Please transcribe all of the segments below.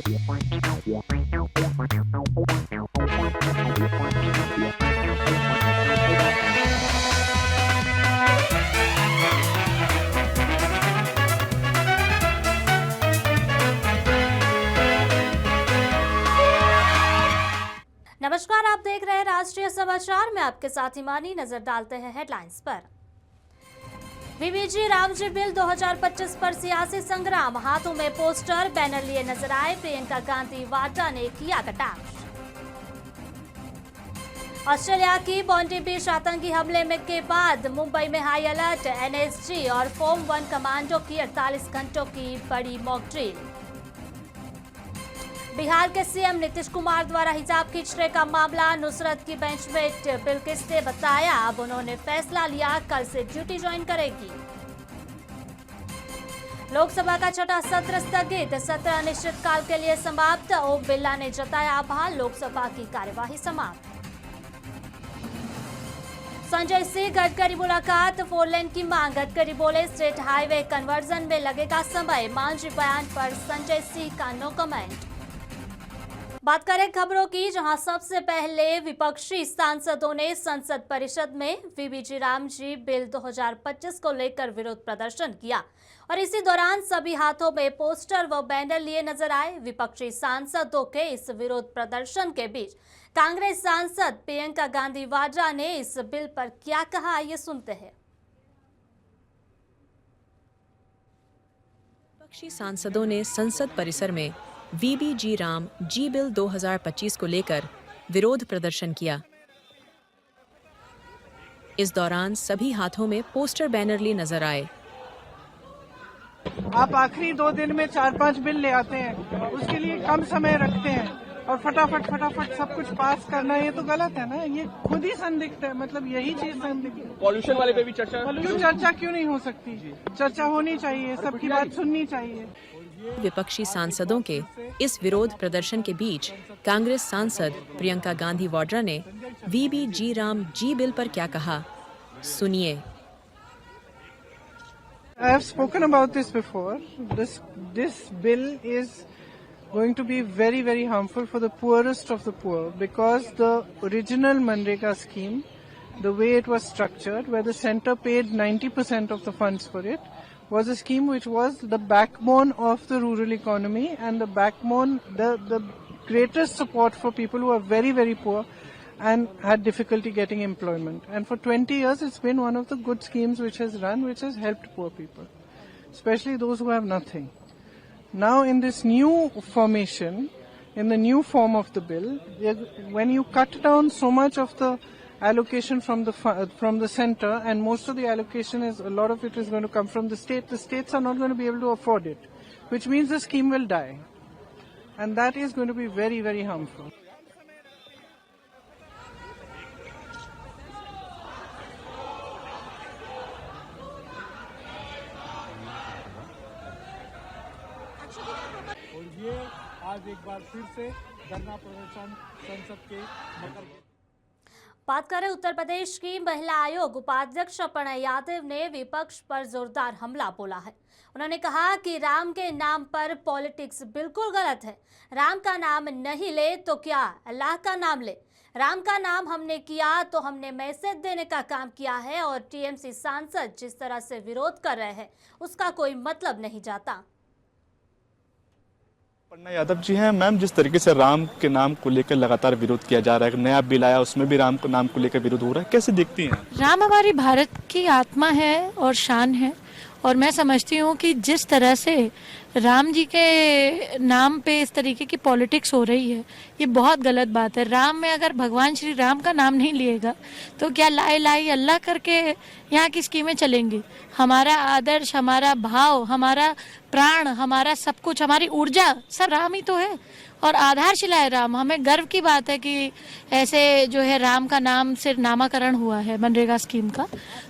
नमस्कार, आप देख रहे हैं राष्ट्रीय समाचार में आपके साथ हिमानी। नजर डालते हैं हेडलाइंस पर। वीबीजी रामजी बिल 2025 पर सियासी संग्राम, हाथों में पोस्टर बैनर लिए नजर आए प्रियंका गांधी वाड्रा ने किया कटाक्ष। ऑस्ट्रेलिया की बॉन्डी बीच आतंकी हमले में के बाद मुंबई में हाई अलर्ट, एनएसजी और फॉर्म 1 कमांडो की 48 घंटों की बड़ी मॉक ड्रिल। बिहार के सीएम नीतीश कुमार द्वारा हिजाब खींचने का मामला, नुसरत की बेंचमेट बिल्किस ने बताया अब उन्होंने फैसला लिया, कल से ड्यूटी ज्वाइन करेगी। लोकसभा का छठा सत्र स्थगित, सत्र अनिश्चितकाल के लिए समाप्त, ओम बिरला ने जताया आभार, लोकसभा की कार्यवाही समाप्त। संजय सिंह गडकरी मुलाकात, 4 लेन की मांग, गडकरी बोले स्टेट हाईवे कन्वर्जन में लगेगा समय, मांझी बयान पर संजय सिंह का नो कमेंट। बात करें खबरों की, जहां सबसे पहले विपक्षी सांसदों ने संसद परिषद में वीबीजी रामजी बिल 2025 को लेकर विरोध प्रदर्शन किया और इसी दौरान सभी हाथों में पोस्टर व बैनर लिए नजर आए। विपक्षी सांसदों के इस विरोध प्रदर्शन के बीच कांग्रेस सांसद प्रियंका गांधी वाड्रा ने इस बिल पर क्या कहा, ये सुनते हैं। विपक्षी सांसदों ने संसद परिसर में वीबीजी राम जी बिल 2025 को लेकर विरोध प्रदर्शन किया। इस दौरान सभी हाथों में पोस्टर बैनर लिए नजर आए। आप आखिरी 2 दिन में 4-5 बिल ले आते हैं, उसके लिए कम समय रखते हैं और फटाफट सब कुछ पास करना, ये तो गलत है ना। ये खुद ही संदिग्ध है, मतलब यही चीज संदिग्ध है। पॉल्यूशन वाले पे भी चर्चा क्यों नहीं हो सकती? चर्चा होनी चाहिए, सबकी बात सुननी चाहिए। विपक्षी सांसदों के इस विरोध प्रदर्शन के बीच कांग्रेस सांसद प्रियंका गांधी वाड्रा ने वीबीजी राम जी बिल पर क्या कहा, सुनिए। I have spoken about this before. This bill is going to be very, very harmful for the poorest of the poor, because the original Manrega scheme, the way it was structured, where the centre paid 90% of the funds for it, was a scheme which was the backbone of the rural economy and the backbone, the greatest support for people who are very, very poor and had difficulty getting employment. And for 20 years, it's been one of the good schemes which has run, which has helped poor people, especially those who have nothing. Now, in this new formation, in the new form of the bill, when you cut down so much of the allocation from the center, and most of the allocation is, a lot of it is going to come from the state. The states are not going to be able to afford it, which means the scheme will die, and that is going to be very, very harmful. और ये आज एक बार फिर से धरना प्रदर्शन संसद के मकर। बात करें उत्तर प्रदेश की, महिला आयोग उपाध्यक्ष अपर्णा यादव ने विपक्ष पर जोरदार हमला बोला है। उन्होंने कहा कि राम के नाम पर पॉलिटिक्स बिल्कुल गलत है। राम का नाम नहीं ले तो क्या, अल्लाह का नाम ले। राम का नाम हमने किया तो हमने मैसेज देने का काम किया है, और टीएमसी सांसद जिस तरह से विरोध कर रहे हैं उसका कोई मतलब नहीं जाता। अपर्णा यादव जी हैं। मैम, जिस तरीके से राम के नाम को लेकर लगातार विरोध किया जा रहा है, नया बिल आया उसमें भी राम के नाम को लेकर विरोध हो रहा है, कैसे देखती हैं? राम हमारी भारत की आत्मा है और शान है, और मैं समझती हूँ कि जिस तरह से राम जी के नाम पे इस तरीके की पॉलिटिक्स हो रही है, ये बहुत गलत बात है। राम में अगर भगवान श्री राम का नाम नहीं लिएगा तो क्या लाई लाई अल्लाह करके यहाँ की स्कीमें चलेंगी? हमारा आदर्श, हमारा भाव, हमारा प्राण, हमारा सब कुछ, हमारी ऊर्जा सब राम ही तो है, और आधारशिला है राम। हमें गर्व की बात है कि ऐसे जो है राम का नाम से नामाकरण हुआ है मनरेगा स्कीम का।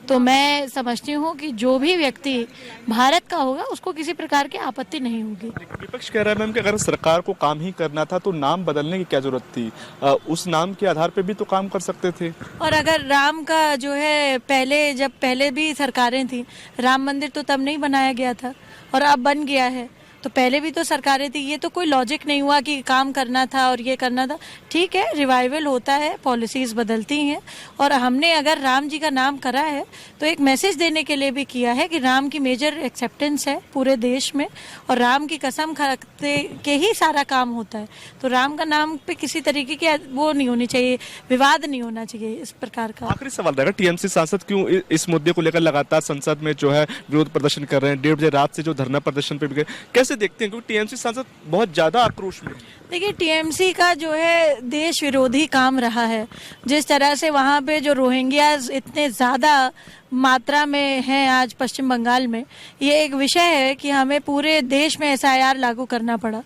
तो मैं समझती हूँ कि जो भी व्यक्ति भारत का होगा उसको किसी प्रकार की आपत्ति नहीं होगी। विपक्ष कह रहा है मैम कि अगर सरकार को काम ही करना था तो नाम बदलने की क्या जरूरत थी? उस नाम के आधार पे भी तो काम कर सकते थे। और अगर राम का जो है पहले भी सरकारें थी, राम मंदिर तो तब नहीं बनाया गया था और अब बन गया है। तो पहले भी तो सरकारें थी, ये तो कोई लॉजिक नहीं हुआ कि काम करना था और ये करना था। ठीक है, रिवाइवल होता है, पॉलिसीज़ बदलती हैं, और हमने अगर राम जी का नाम करा है तो एक मैसेज देने के लिए भी किया है कि राम की मेजर एक्सेप्टेंस है पूरे देश में, और राम की कसम खाते के ही सारा काम होता है। तो राम का नाम पे किसी तरीके की वो नहीं होनी चाहिए, विवाद नहीं होना चाहिए इस प्रकार का। आखिरी सवाल रहेगा, टीएमसी सांसद क्यों इस मुद्दे को लेकर लगातार संसद में जो है विरोध प्रदर्शन कर रहे हैं? 1:30 बजे रात से जो धरना प्रदर्शन पे भी गए, कैसे देखते हैं? क्योंकि टीएमसी सांसद बहुत ज्यादा आक्रोश में। देखिए, टीएमसी का जो है देश विरोधी काम रहा है। जिस तरह से वहाँ पे जो रोहिंग्याज इतने ज़्यादा मात्रा में हैं आज पश्चिम बंगाल में, ये एक विषय है कि हमें पूरे देश में एसआईआर लागू करना पड़ा,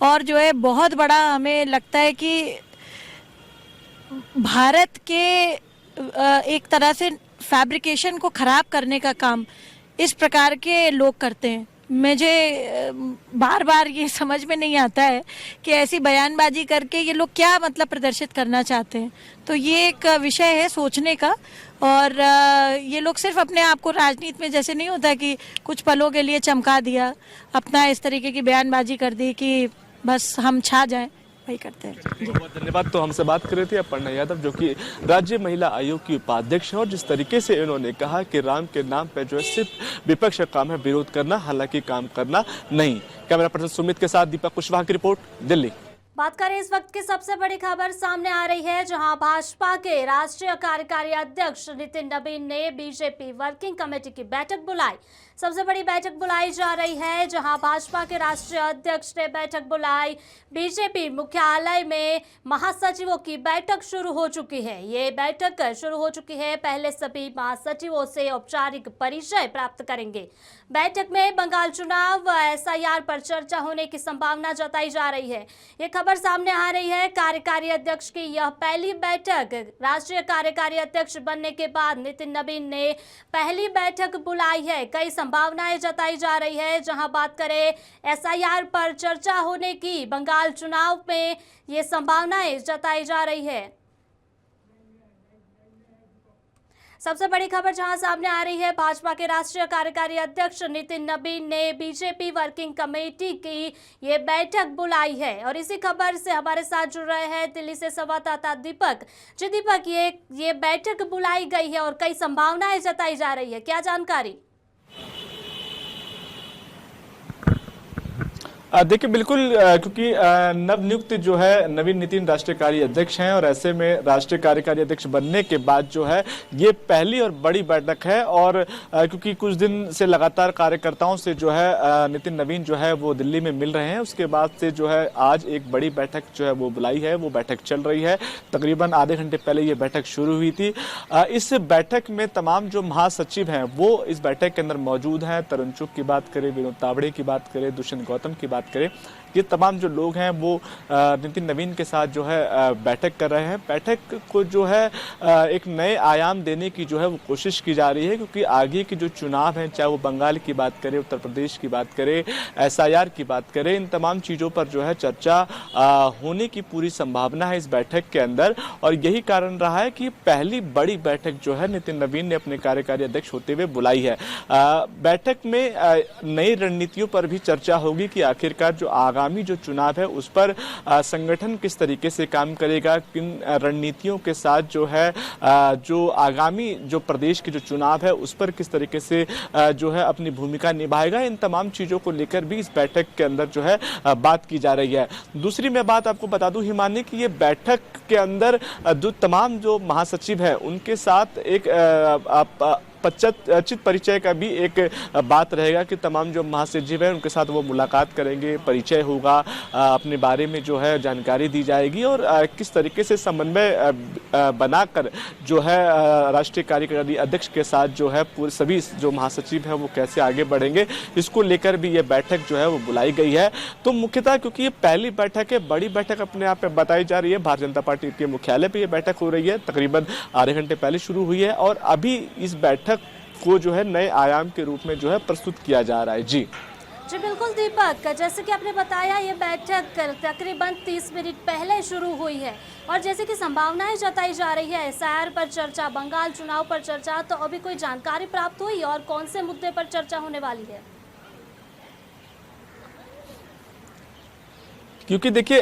और जो है बहुत बड़ा हमें लगता है कि भारत के एक तरह से फैब्रिकेशन को ख़राब करने का काम इस प्रकार के लोग करते हैं। मुझे बार बार ये समझ में नहीं आता है कि ऐसी बयानबाजी करके ये लोग क्या मतलब प्रदर्शित करना चाहते हैं। तो ये एक विषय है सोचने का, और ये लोग सिर्फ अपने आप को राजनीति में जैसे नहीं होता कि कुछ पलों के लिए चमका दिया, अपना इस तरीके की बयानबाजी कर दी कि बस हम छा जाएं, वही करते हैं। बहुत धन्यवाद। तो हमसे बात कर रही थी अपर्णा यादव, जो कि राज्य महिला आयोग की उपाध्यक्ष है, और जिस तरीके से इन्होंने कहा कि राम के नाम पे जो है सिर्फ विपक्ष का काम है विरोध करना, हालांकि काम करना नहीं। कैमरा पर्सन सुमित के साथ दीपक कुशवाहा की रिपोर्ट, दिल्ली। बात करें इस वक्त की सबसे बड़ी खबर सामने आ रही है, जहां भाजपा के राष्ट्रीय कार्यकारी अध्यक्ष नितिन नवीन ने बीजेपी वर्किंग कमेटी की बैठक बुलाई। सबसे बड़ी बैठक बुलाई जा रही है, जहां भाजपा के राष्ट्रीय अध्यक्ष ने बैठक बुलाई। बीजेपी मुख्यालय में महासचिवों की बैठक शुरू हो चुकी है। ये बैठक शुरू हो चुकी है, पहले सभी महासचिवों से औपचारिक परिचय प्राप्त करेंगे। बैठक में बंगाल चुनाव एसआईआर पर चर्चा होने की संभावना जताई जा रही है। ये खबर सामने आ रही है, कार्यकारी अध्यक्ष की यह पहली बैठक। राष्ट्रीय कार्यकारी अध्यक्ष बनने के बाद नितिन नवीन ने पहली बैठक बुलाई है। कई संभावनाएं जताई जा रही है, जहां बात करें एसआईआर पर चर्चा होने की, बंगाल चुनाव में ये संभावनाएं जताई जा रही है। सबसे बड़ी खबर जहां सामने आ रही है, भाजपा के राष्ट्रीय कार्यकारी अध्यक्ष नितिन नवीन ने बीजेपी वर्किंग कमेटी की ये बैठक बुलाई है। और इसी खबर से हमारे साथ जुड़ रहे हैं दिल्ली से संवाददाता दीपक। जी दीपक, ये बैठक बुलाई गई है और कई संभावनाएं जताई जा रही है, क्या जानकारी? देखिए, बिल्कुल, क्योंकि नवनियुक्त जो है नवीन नितिन राष्ट्रीय कार्य अध्यक्ष हैं, और ऐसे में राष्ट्रीय कार्यकारी अध्यक्ष बनने के बाद जो है ये पहली और बड़ी बैठक है। और क्योंकि कुछ दिन से लगातार कार्यकर्ताओं से जो है नितिन नवीन जो है वो दिल्ली में मिल रहे हैं, उसके बाद से जो है आज एक बड़ी बैठक जो है वो बुलाई है, वो बैठक चल रही है। तकरीबन आधे घंटे पहले ये बैठक शुरू हुई थी। इस बैठक में तमाम जो महासचिव हैं वो इस बैठक के अंदर मौजूद हैं। तरुण चुग की बात करें, विनोद तावड़े की बात करें, दुष्यंत गौतम की बात करें, ये तमाम जो लोग हैं वो नितिन नवीन के साथ जो है बैठक कर रहे हैं। बैठक को जो है एक नए आयाम देने की जो है वो कोशिश की जा रही है, क्योंकि आगे की जो चुनाव हैं, चाहे वो बंगाल की बात करें, उत्तर प्रदेश की बात करें, एसआईआर की बात करें, इन तमाम चीज़ों पर जो है चर्चा होने की पूरी संभावना है इस बैठक के अंदर। और यही कारण रहा है कि पहली बड़ी बैठक जो है नितिन नवीन ने अपने कार्यकारी अध्यक्ष होते हुए बुलाई है। बैठक में नई रणनीतियों पर भी चर्चा होगी कि आखिरकार जो आगामी जो चुनाव है उस पर संगठन किस तरीके से काम करेगा, किन रणनीतियों के साथ जो है जो आगामी जो प्रदेश के जो चुनाव है उस पर किस तरीके से जो है अपनी भूमिका निभाएगा। इन तमाम चीज़ों को लेकर भी इस बैठक के अंदर जो है बात की जा रही है। दूसरी मैं बात आपको बता दूं हिमानी कि ये बैठक के अंदर जो तमाम जो महासचिव है उनके साथ एक चित परिचय का भी एक बात रहेगा कि तमाम जो महासचिव हैं उनके साथ वो मुलाकात करेंगे, परिचय होगा, अपने बारे में जो है जानकारी दी जाएगी, और किस तरीके से समन्वय बनाकर जो है राष्ट्रीय कार्यकारी अध्यक्ष के साथ जो है पूरे सभी जो महासचिव हैं वो कैसे आगे बढ़ेंगे, इसको लेकर भी ये बैठक जो है वो बुलाई गई है। तो मुख्यतः क्योंकि ये पहली बैठक है, बड़ी बैठक अपने आप में बताई जा रही है, भारतीय जनता पार्टी के मुख्यालय पर यह बैठक हो रही है, तकरीबन आधे घंटे पहले शुरू हुई है, और अभी इस बैठक को जो है नए आयाम के रूप में जो है प्रस्तुत किया जा रहा है। जी बिल्कुल दीपक, जैसे कि आपने बताया ये बैठक तकरीबन 30 मिनट पहले शुरू हुई है, और जैसे कि संभावनाएं जताई जा रही है एसआईआर पर चर्चा, बंगाल चुनाव पर चर्चा, तो अभी कोई जानकारी प्राप्त हुई और कौन से मुद्दे पर चर्चा होने वाली है? क्योंकि देखिए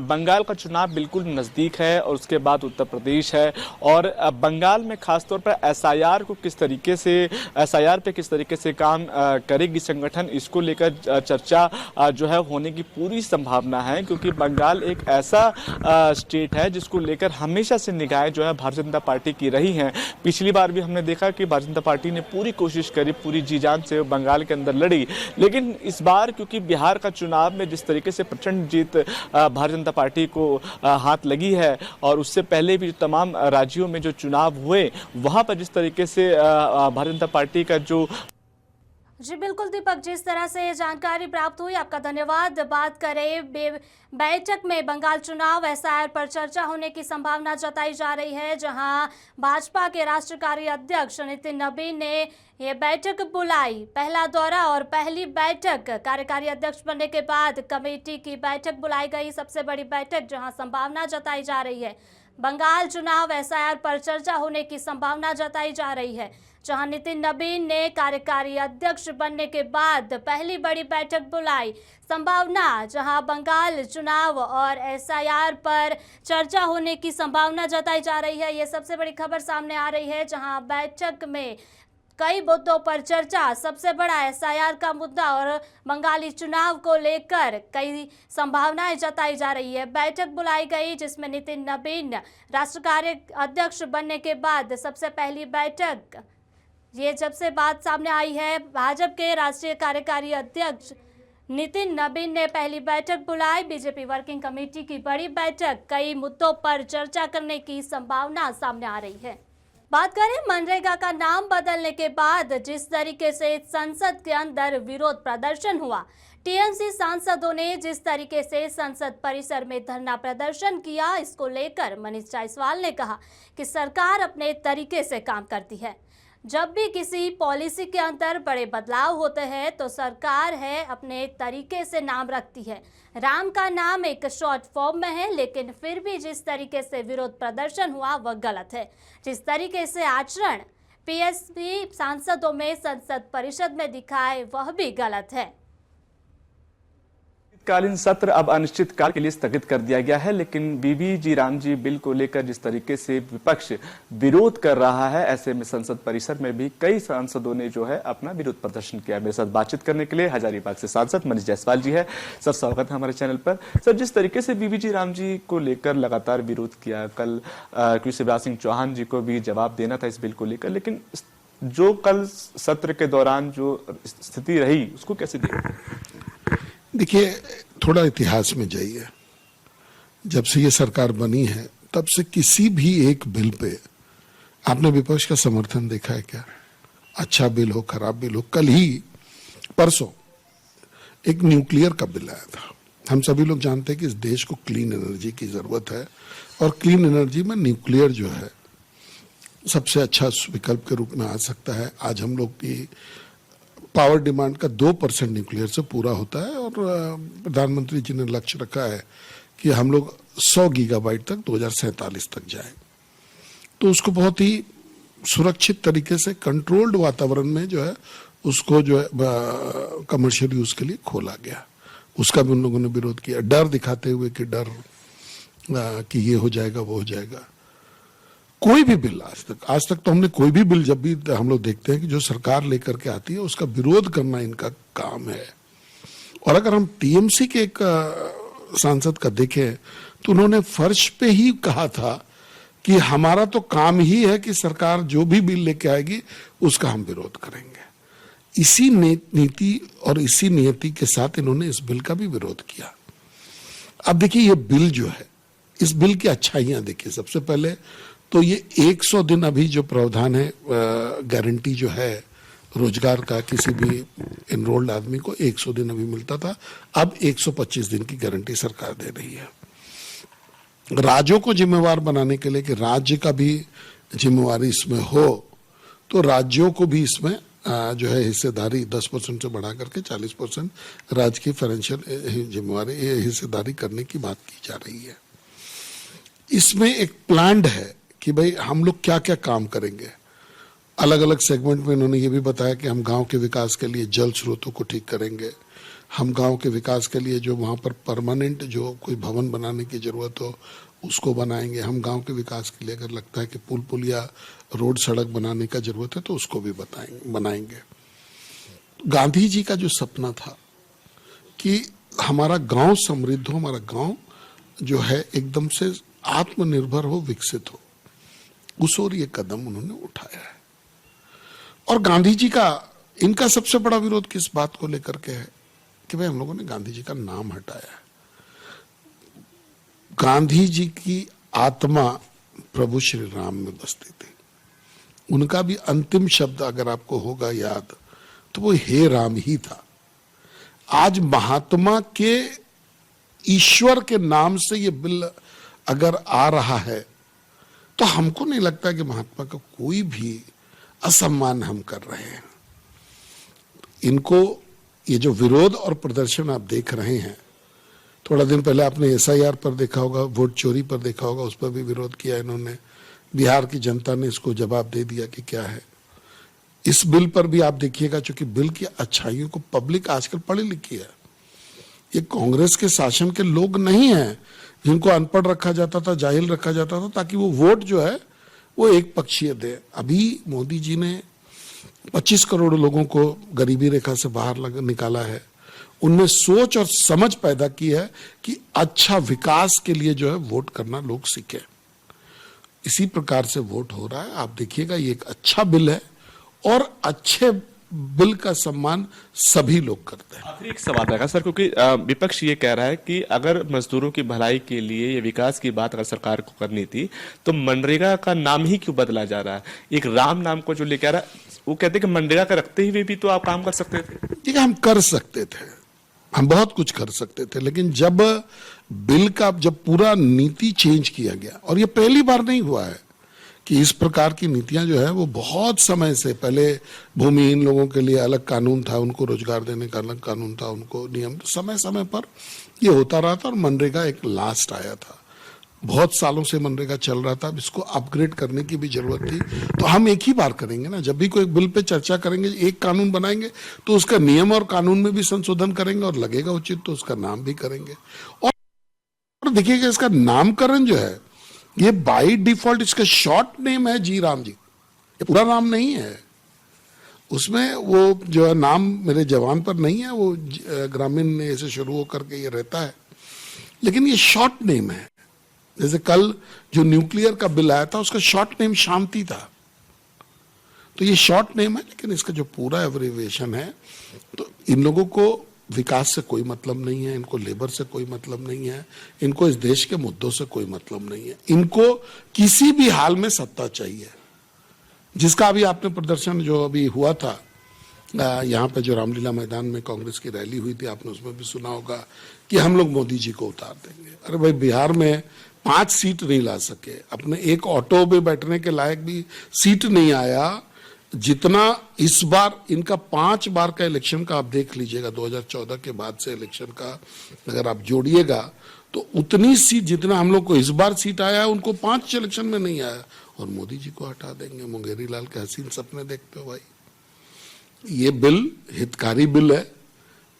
बंगाल का चुनाव बिल्कुल नज़दीक है और उसके बाद उत्तर प्रदेश है और बंगाल में खासतौर पर एसआईआर को किस तरीके से एसआईआर पे किस तरीके से काम करेगी संगठन, इसको लेकर चर्चा जो है होने की पूरी संभावना है। क्योंकि बंगाल एक ऐसा स्टेट है जिसको लेकर हमेशा से निगाहें जो है भारतीय जनता पार्टी की रही हैं। पिछली बार भी हमने देखा कि भारतीय जनता पार्टी ने पूरी कोशिश करी, पूरी जी जान से बंगाल के अंदर लड़ी, लेकिन इस बार क्योंकि बिहार का चुनाव में जिस तरीके से प्रचंड जीत भारतीय जनता पार्टी को हाथ लगी है और उससे पहले भी तमाम राज्यों में जो चुनाव हुए वहां पर जिस तरीके से भारतीय जनता पार्टी का जो जी बिल्कुल दीपक, जिस तरह से जानकारी प्राप्त हुई आपका धन्यवाद। बात करें बैठक में बंगाल चुनाव एसआईआर पर चर्चा होने की संभावना जताई जा रही है, जहां भाजपा के राष्ट्रीय कार्याध्यक्ष नितिन नबीन ने ये बैठक बुलाई। पहला दौरा और पहली बैठक कार्यकारी अध्यक्ष बनने के बाद कमेटी की बैठक बुलाई गई, सबसे बड़ी बैठक जहां संभावना जताई जा रही है बंगाल चुनाव एसआईआर पर चर्चा होने की संभावना जताई जा रही है, जहां नितिन नबीन ने कार्यकारी अध्यक्ष बनने के बाद पहली बड़ी बैठक बुलाई। संभावना जहां बंगाल चुनाव और एसआईआर पर चर्चा होने की संभावना जताई जा रही है, ये सबसे बड़ी खबर सामने आ रही है, जहां बैठक में कई मुद्दों पर चर्चा, सबसे बड़ा एसआईआर का मुद्दा और बंगाली चुनाव को लेकर कई संभावनाएं जताई जा रही है। बैठक बुलाई गई जिसमें नितिन नबीन राष्ट्रीय कार्य अध्यक्ष बनने के बाद सबसे पहली बैठक, ये जब से बात सामने आई है, भाजपा के राष्ट्रीय कार्यकारी अध्यक्ष नितिन नबीन ने पहली बैठक बुलाई। बीजेपी वर्किंग कमेटी की बड़ी बैठक, कई मुद्दों पर चर्चा करने की संभावना सामने आ रही है। बात करें मनरेगा का नाम बदलने के बाद जिस तरीके से संसद के अंदर विरोध प्रदर्शन हुआ, टीएमसी सांसदों ने जिस तरीके से संसद परिसर में धरना प्रदर्शन किया, इसको लेकर मनीष जायसवाल ने कहा कि सरकार अपने तरीके से काम करती है। जब भी किसी पॉलिसी के अंदर बड़े बदलाव होते हैं तो सरकार है अपने तरीके से नाम रखती है। राम का नाम एक शॉर्ट फॉर्म में है, लेकिन फिर भी जिस तरीके से विरोध प्रदर्शन हुआ वह गलत है। जिस तरीके से आचरण पीएसपी सांसदों में संसद परिषद में दिखाए वह भी गलत है। कालीन सत्र अब अनिश्चित काल के लिए स्थगित कर दिया गया है, लेकिन बीबी जी राम जी बिल को लेकर जिस तरीके से विपक्ष विरोध कर रहा है, ऐसे में संसद परिसर में भी कई सांसदों ने जो है अपना विरोध प्रदर्शन किया। मेरे साथ बातचीत करने के लिए हजारीबाग से सांसद मनीष जायसवाल जी है। सर स्वागत है हमारे चैनल पर। सर, जिस तरीके से बीबी जी राम जी को लेकर लगातार विरोध किया, कल शिवराज सिंह चौहान जी को भी जवाब देना था इस बिल को लेकर, लेकिन जो कल सत्र के दौरान जो स्थिति रही उसको कैसे देखते? देखिए, थोड़ा इतिहास में जाइए। जब से ये सरकार बनी है तब से किसी भी एक बिल पे आपने विपक्ष का समर्थन देखा है क्या? अच्छा बिल हो, खराब बिल हो। कल ही परसों एक न्यूक्लियर का बिल आया था। हम सभी लोग जानते हैं कि इस देश को क्लीन एनर्जी की जरूरत है और क्लीन एनर्जी में न्यूक्लियर जो है सबसे अच्छा विकल्प के रूप में आ सकता है। आज हम लोग की पावर डिमांड का 2% न्यूक्लियर से पूरा होता है और प्रधानमंत्री जी ने लक्ष्य रखा है कि हम लोग 100 गीगाबाइट तक 2047 तक जाए। तो उसको बहुत ही सुरक्षित तरीके से कंट्रोल्ड वातावरण में जो है उसको जो है कमर्शियल यूज के लिए खोला गया। उसका भी उन लोगों ने विरोध किया, डर दिखाते हुए कि कि ये हो जाएगा वो हो जाएगा। कोई भी बिल आज तक तो हमने कोई भी बिल जब भी हम लोग देखते हैं कि जो सरकार लेकर के आती है उसका विरोध करना इनका काम है। और अगर हम टीएमसी के एक सांसद का देखें तो उन्होंने फर्श पे ही कहा था कि हमारा तो काम ही है कि सरकार जो भी बिल लेके आएगी उसका हम विरोध करेंगे। इसी नीति और इसी नियति के साथ इन्होंने इस बिल का भी विरोध किया। अब देखिए, ये बिल जो है, इस बिल की अच्छाइयां देखिए। सबसे पहले तो ये 100 दिन अभी जो प्रावधान है, गारंटी जो है रोजगार का, किसी भी एनरोल्ड आदमी को 100 दिन अभी मिलता था, अब 125 दिन की गारंटी सरकार दे रही है। राज्यों को जिम्मेवार बनाने के लिए कि राज्य का भी जिम्मेवारी इसमें हो, तो राज्यों को भी इसमें जो है हिस्सेदारी 10% से बढ़ा करके 40% राज्य की फाइनेंशियल जिम्मेवारी हिस्सेदारी करने की बात की जा रही है। इसमें एक प्लान्ड है कि भाई हम लोग क्या क्या काम करेंगे। अलग अलग सेगमेंट में इन्होंने ये भी बताया कि हम गांव के विकास के लिए जल स्रोतों को ठीक करेंगे, हम गांव के विकास के लिए जो वहाँ पर परमानेंट जो कोई भवन बनाने की जरूरत हो उसको बनाएंगे। हम गांव के विकास के लिए अगर लगता है कि पुल पुलिया रोड सड़क बनाने का जरूरत है तो उसको भी बनाएंगे। गांधी जी का जो सपना था कि हमारा गांव समृद्ध हो, हमारा गांव जो है एकदम से आत्मनिर्भर हो, विकसित हो, उस ओर ये कदम उन्होंने उठाया है। और गांधी जी का इनका सबसे बड़ा विरोध किस बात को लेकर के है कि भाई हम लोगों ने गांधी जी का नाम हटाया है। गांधी जी की आत्मा प्रभु श्री राम में बसती थी। उनका भी अंतिम शब्द अगर आपको होगा याद तो वो हे राम ही था। आज महात्मा के ईश्वर के नाम से ये बिल अगर आ रहा है तो हमको नहीं लगता कि महात्मा का कोई भी असम्मान हम कर रहे हैं। इनको ये जो विरोध और प्रदर्शन आप देख रहे हैं, थोड़ा दिन पहले आपने SIR पर देखा होगा, वोट चोरी पर देखा होगा, उस पर भी विरोध किया इन्होंने। बिहार की जनता ने इसको जवाब दे दिया कि क्या है। इस बिल पर भी आप देखिएगा, चूंकि बिल की अच्छाइयों को पब्लिक आजकल पढ़ी लिखी है। ये कांग्रेस के शासन के लोग नहीं हैं जिनको अनपढ़ रखा जाता था, जाहिल रखा जाता था ताकि वो वोट जो है वो एक पक्षीय दे। अभी मोदी जी ने 25 करोड़ लोगों को गरीबी रेखा से बाहर निकाला है। उनमें सोच और समझ पैदा की है कि अच्छा विकास के लिए जो है वोट करना लोग सीखे। इसी प्रकार से वोट हो रहा है। आप देखिएगा ये एक अच्छा बिल है और अच्छे बिल का सम्मान सभी लोग करते हैं। आखिरी एक सवाल रहेगा सर, क्योंकि विपक्ष ये कह रहा है कि अगर मजदूरों की भलाई के लिए या विकास की बात अगर सरकार को करनी थी तो मनरेगा का नाम ही क्यों बदला जा रहा है। एक राम नाम को जो लेकर आ रहा है, वो कहते हैं कि मनरेगा का रखते हुए भी तो आप काम कर सकते थे। ठीक है, हम कर सकते थे, हम बहुत कुछ कर सकते थे, लेकिन जब बिल का जब पूरा नीति चेंज किया गया, और ये पहली बार नहीं हुआ है कि इस प्रकार की नीतियां जो है वो बहुत समय से पहले भूमिहीन लोगों के लिए अलग कानून था, उनको रोजगार देने का अलग कानून था, उनको नियम, तो समय समय पर ये होता रहा था। और मनरेगा एक लास्ट आया था, बहुत सालों से मनरेगा चल रहा था। अब इसको अपग्रेड करने की भी जरूरत थी। तो हम एक ही बार करेंगे ना, जब भी कोई बिल पे चर्चा करेंगे, एक कानून बनाएंगे तो उसका नियम और कानून में भी संशोधन करेंगे, और लगेगा उचित तो उसका नाम भी करेंगे। और देखिएगा इसका नामकरण जो है ये बाय डिफॉल्ट इसका शॉर्ट नेम है जी राम जी, ये पूरा नाम नहीं है। उसमें वो जो है नाम मेरे जवान पर नहीं है, वो ग्रामीण ऐसे शुरू होकर के ये रहता है, लेकिन ये शॉर्ट नेम है। जैसे कल जो न्यूक्लियर का बिल आया था उसका शॉर्ट नेम शांति था, तो ये शॉर्ट नेम है, लेकिन इसका जो पूरा एब्रिविएशन है। तो इन लोगों को विकास से कोई मतलब नहीं है, इनको लेबर से कोई मतलब नहीं है, इनको इस देश के मुद्दों से कोई मतलब नहीं है। इनको किसी भी हाल में सत्ता चाहिए, जिसका अभी आपने प्रदर्शन जो अभी हुआ था यहाँ पे जो रामलीला मैदान में कांग्रेस की रैली हुई थी, आपने उसमें भी सुना होगा कि हम लोग मोदी जी को उतार देंगे। अरे भाई, बिहार में 5 सीट नहीं ला सके, अपने एक ऑटो में बैठने के लायक भी सीट नहीं आया। जितना इस बार इनका 5 बार का इलेक्शन का आप देख लीजिएगा, 2014 के बाद से इलेक्शन का अगर आप जोड़िएगा तो उतनी सीट जितना हम लोग को इस बार सीट आया है उनको 5 इलेक्शन में नहीं आया। और मोदी जी को हटा देंगे, मुंगेरी लाल के हसीन सपने देखते हो भाई। ये बिल हितकारी बिल है,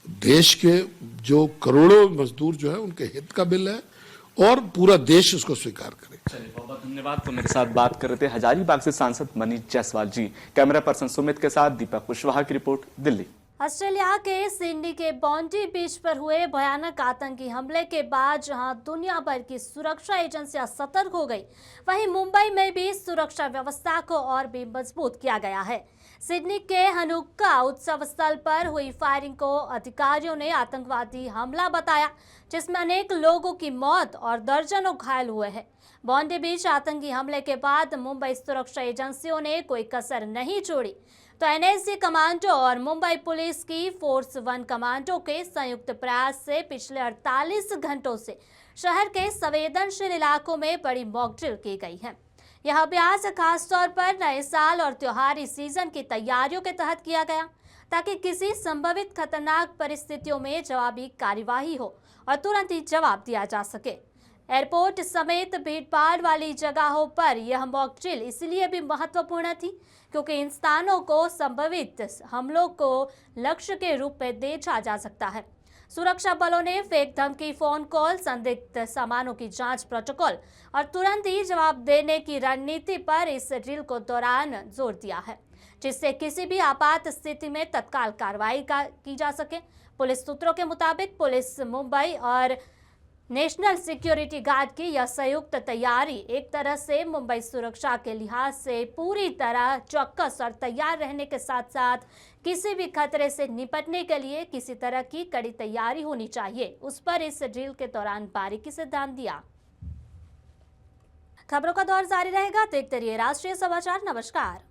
देश के जो करोड़ों मजदूर जो है उनके हित का बिल है, और पूरा देश इसको स्वीकार करे। चलिए, बहुत बहुत धन्यवाद। तो मेरे साथ बात कर रहे थे हजारीबाग से सांसद मनीष जायसवाल जी। कैमरा पर्सन सुमित के साथ दीपक कुशवाहा की रिपोर्ट, दिल्ली। ऑस्ट्रेलिया के सिडनी के बॉन्डी बीच पर हुए भयानक आतंकी हमले के बाद जहां दुनिया भर की सुरक्षा एजेंसियां सतर्क हो गई, वहीं मुंबई में भी सुरक्षा व्यवस्था को और भी मजबूत किया गया है। सिडनी के हनुक्का उत्सव स्थल पर हुई फायरिंग को अधिकारियों ने आतंकवादी हमला बताया, जिसमें अनेक लोगों की मौत और दर्जनों घायल हुए हैं। बॉन्डी बीच आतंकी हमले के बाद मुंबई सुरक्षा एजेंसियों ने कोई कसर नहीं छोड़ी, तो NSG कमांडो और मुंबई पुलिस की फोर्स 1 कमांडो के संयुक्त प्रयास से पिछले 48 घंटों से शहर के संवेदनशील इलाकों में बड़ी मॉकड्रिल की गई है। यह अभ्यास खासतौर पर नए साल और त्योहारी सीजन की तैयारियों के तहत किया गया, ताकि किसी संभावित खतरनाक परिस्थितियों में जवाबी कार्यवाही हो और तुरंत ही जवाब दिया जा सके। एयरपोर्ट समेत भीड़भाड़ वाली जगहों पर यह मॉकड्रिल इसलिए भी महत्वपूर्ण थी क्योंकि इन स्थानों को संभावित हमलों को लक्ष्य के रूप में देखा जा सकता है। सुरक्षा बलों ने फेक धमकी, फोन कॉल, संदिग्ध सामानों की जांच प्रोटोकॉल और तुरंत ही जवाब देने की रणनीति पर इस ड्रिल को दौरान जोर दिया है, जिससे किसी भी आपात स्थिति में तत्काल कार्रवाई की जा सके। पुलिस सूत्रों के मुताबिक पुलिस मुंबई और नेशनल सिक्योरिटी गार्ड की यह संयुक्त तैयारी एक तरह से मुंबई सुरक्षा के लिहाज से पूरी तरह चौकस और तैयार रहने के साथ साथ किसी भी खतरे से निपटने के लिए किसी तरह की कड़ी तैयारी होनी चाहिए, उस पर इस ड्रिल के दौरान बारीकी से ध्यान दिया। खबरों का दौर जारी रहेगा, देखते रहिए राष्ट्रीय समाचार। नमस्कार।